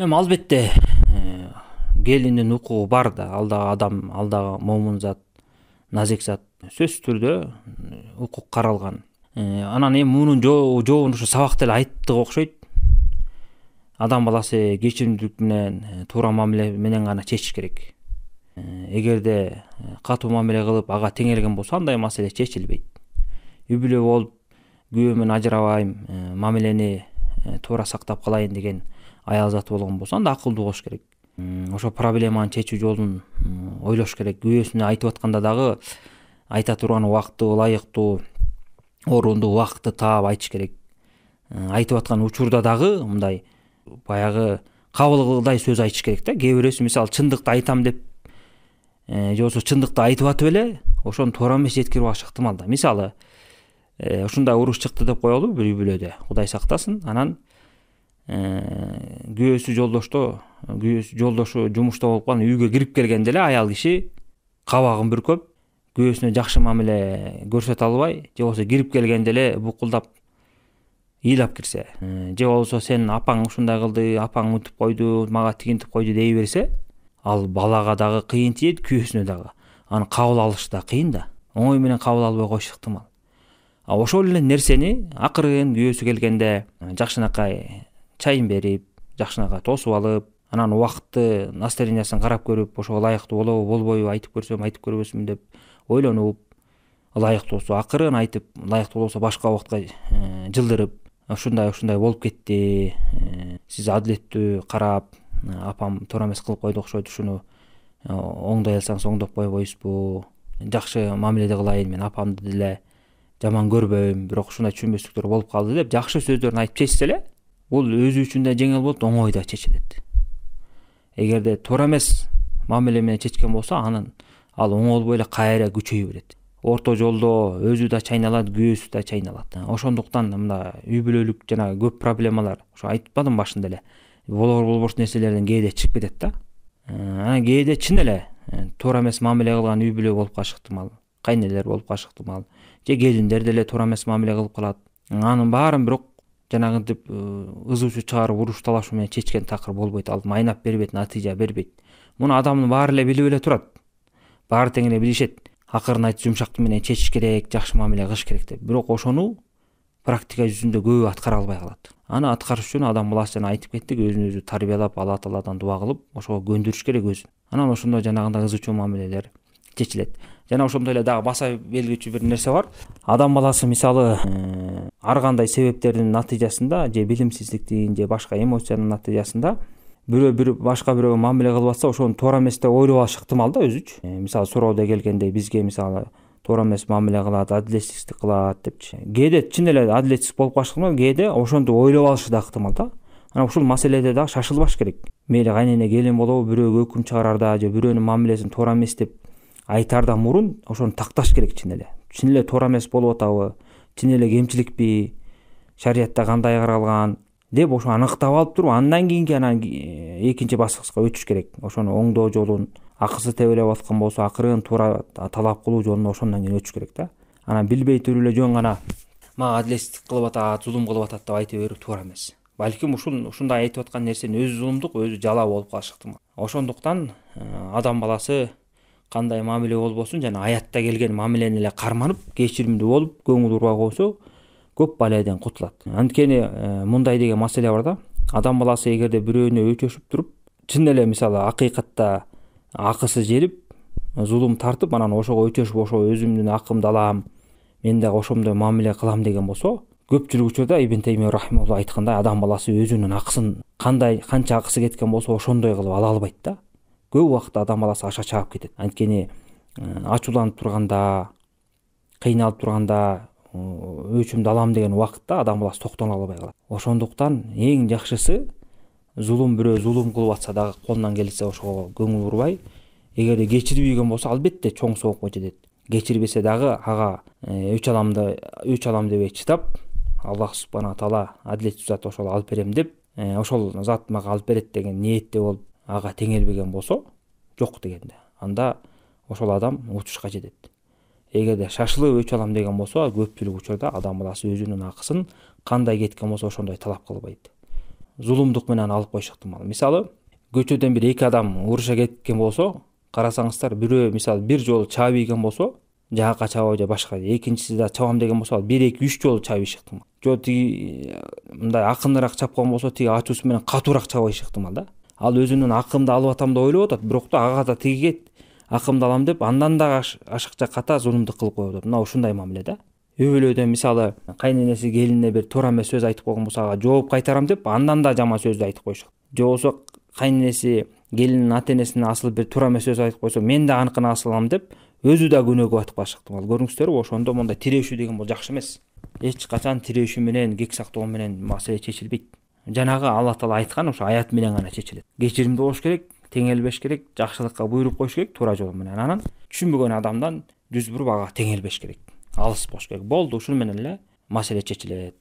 Эми албетте келиндин укугу бар да. Ал дагы адам, ал дагы момун зат, назик зат. Сөзсүз түрдө укук каралган. Анан эми мунун жообун ушу сабакта эле айттык окшойт. Адам баласы кечиримдүүлүк менен туура мамиле менен гана чечиш керек. Эгерде катуу мамиле кылып ага теңелген болсо андай маселе чечилбейт. Үй бүлө болуп күйөөм менен ажырабайм, мамилени туура сактап калайын деген аял заты болгон болсо анда акылдуу болуш керек. Ошо проблеманы чечүү жолун ойлош керек. Күйөөсүнө айтып атканда дагы айта турган убакыттуу, ылайыктуу, оруундуу убакытты таап айтыш керек. Айтып аткан учурда дагы мындай баягы кабыл кылгыдай сөз айтыш керек да. Кээ бирөөсү мисалы чындыкты айтам деп же болбосо чындыкты айтып атып эле ошону туура эмес жеткирип алышы ыктымал да. Мисалы ушундай уруш чыкты деп коелу бир үй бүлөдө, Кудай сактасын. Анан күйөөсү жолдошу жумушта болуп калып үйгө кирип келгенде эле аял киши кабагын бүркөп, күйөөсүнө жакшы мамиле көрсөтө албай, же болбосо кирип келгенде эле букулдап ыйлап кирсе, же болбосо сен апаң ушундай кылды, апаң мынтип койду, мага тигинтип койду дей берсе, ал балага дагы кыйын тиет, күйөөсүнө дагы. Аны кабыл алыш да кыйын да. Оңой менен кабыл албай коюшу ыктымал. Ошол эле нерсени акырын күйөөсү келгенде жакшынакай чайын берип, жакшынакай тосуп алып, анан убакытты настроениясын карап көрүп, ошого ылайыктуу болобу, болбойбу, айтып көрсөм, айтып көрбөсүмүн деп ойлонуп, ылайыктуу болсо акырын айтып, ылайыктуу болбосо башка убакытка жылдырып, ушундай болуп кетти. Сиз адилеттүү карап, апам туура эмес кылып койду окшойт, ушуну оңдой алсаңыз оңдоп койбойсузбу? Жакшы мамиледе кылайын, мен апамды деле жаман көрбөйм, бирок ушундай түшүнбөстүктөр болуп калды деп жакшы сөздөрүн айтып чечсе эле, бул өзү үчүн да жеңил болот, оңой да чечилет. Эгерде туура эмес мамиле менен чечкен болсо, анын ал оңолбой эле кайра күчөйө берет. Орто жолдо өзү да чайналат, күйөөсү да чайналат. Ошондуктан мында үй бүлөлүк жана көп проблемалар, ошо айтпадым башында эле, болбош нерселерден кээде чыгып кетет да. Анан кээде чын эле туура эмес мамиле кылган үй бүлө болуп калышы ыктымал, кайнелер болуп калышы ыктымал, же келиндер деле туура эмес мамиле кылып калат. Анын баарын бирок жанагынтип ызуучу чыгарып уруш талашуу менен чечкен такыр болбойт. Ал майнап бербейт, натыйжа бербейт. Муну адамдын баары эле билип эле турат. Баары тең эле билишет. Акырын айтып жумшак менен чечиш керек, жакшы мамиле кылыш керек деп. Бирок ошону практика жүзүндө көбү аткара албай калат. Аны аткарыш үчүн адам баласы жана айтып кеттик, өзүн өзү тарбиялап, Алла Тааладан дуа кылып, ошого көндүрүш керек өзүн. Анан ошондо жанагындай ызуучу мамилелер чечилет. Жана ошондой эле дагы баса белгичүү бир нерсе бар. Адам баласы мисалы ар кандай себептердин натыйжасында, же билимсиздиктин, же башка эмоциянын натыйжасында бирөө башка бирөөгө мамиле кылып атса, ошону туура эмес деп ойлоп алышы ыктымал да өзүчү. Мисалы суроодо келгендей, бизге мисалы туура эмес мамиле кылат, адилетсиздик кылат депчи. Кээде чын эле адилетсиздик болуп калышы ыктымал, кээде ошентип ойлоп алышы да ыктымал да. Анан ушул маселеде дагы шашылбаш керек. Мейли кайнене келин болобу, бирөөгө өкүм чыгарарда же бирөөнүн мамилесин туура эмес деп айтаардан мурун ошону такташ керек чын эле. Чын эле туура эмес болуп атабы, чын эле кемчиликпи, шариятта кандай каралган деп ошо аныктап алып туруп, андан кийинки экинчи баскычка өтүш керек. Ошону оңдоо жолун, акысы тебелеп аткан болсо акырын туура талап кылуу жолуна ошондон кийин өтүш керек да. Анан билбей туруп эле жөн гана мага адилетсиздик кылып атат, зулум кылып атат деп айта берүү туура эмес. Балким ушундай айтып аткан нерсенин өзү зулумдук, өзү жалаа болуп калышы ыктымал. Ошондуктан адам баласы кандай мамиле болбосун жана аятта келген мамилени эле карманып, кечиримдүү болуп, көңүл урбай койсо, көп балайдан кутулат. Анткени мындай деген маселе бар да. Адам баласы эгерде бирөөнө өчөшүп туруп, чын эле мисалы акыйкатта акысы желип, зулум тартып, анан ошого өчөшүп, ошо өзүмдүн акымды алам, мен дагы ошондой мамиле кылам деген болсо, көпчүлүк учурда Ибн Таймия рахимахулла айткандай, адам баласы өзүнүн акысын канча акысы кеткен болсо ошондой кылып ала албайт да. Көп убакытта адам баласы аша чаап кетет. Анткени ачууланып турганда, кыйналып турганда, өчүмдү алам деген убакытта адам баласы токтоно албай калат. Ошондуктан эң жакшысы бирөө зулум кылып атса дагы колунан келсе ошого көңүл бурбай, эгерде кечирип ийген болсо албетте чоң соокко жетет. Кечирбесе дагы ага өч алам дебей чыдап, Аллах субхана таала адилеттүү зат ошол алып берем деп, ошол зат мага алып берет деген ниетте болуп, ага теңелбеген болсо, жок дегенде, анда ошол адам утушка жетет. Эгерде шашылып өч алам деген болсо, көпчүлүк учурда адам баласы өзүнүн акысын кандай кеткен болсо ошондой талап кылбайт. зулумдук менен алып коюшу ыктымал. Мисалы, көчөдөн бир эки адам уруша кеткен болсо, карасаңыздар, бирөө мисалы бир жолу чаап ийген болсо, жаакка чабабы же башка, экинчиси да чабам деген болсо, ал 1-2-3 жолу чабышы ыктымал. Жо тиги мындай акыныраак чапкан болсо, тиги ачуусу менен катуураак чабышы ыктымал да. Ал өзүнүн акымды алып атам деп ойлоп атат, бирок да ага да тигиге акымды алам деп андан да ашыкча ката зулумдук кылып коюп атат. Мына ушундай мамиле да. Үй бүлөдө мисалы кайненеси келинине бир туура эмес сөз айтып койгон болсо, ага жооп кайтарам деп андан да жаман сөздү айтып коюшат. Же болбосо кайненеси келинин ата энесине асылып бир туура эмес сөз айтып койсо, мен да аныкына асылам деп өзү да күнөөгө батып калышы ыктымал. Көрүңүздөрбү, ошондо мондай тирешүү деген бул жакшы эмес. Эч качан тирешүү менен, кек сактоо менен маселе чечилбейт. Жанагы Алла Таала айткан ошо аят менен гана чечилет. Кечиримдүү болуш керек, теңелбеш керек, жакшылыкка буйруп коюш керек туура жол менен. Анан түшүнбөгөн адамдан жүз буруп ага теңелбеш керек. Алыс болуш керек. Болду, ушун менен эле маселе чечилет.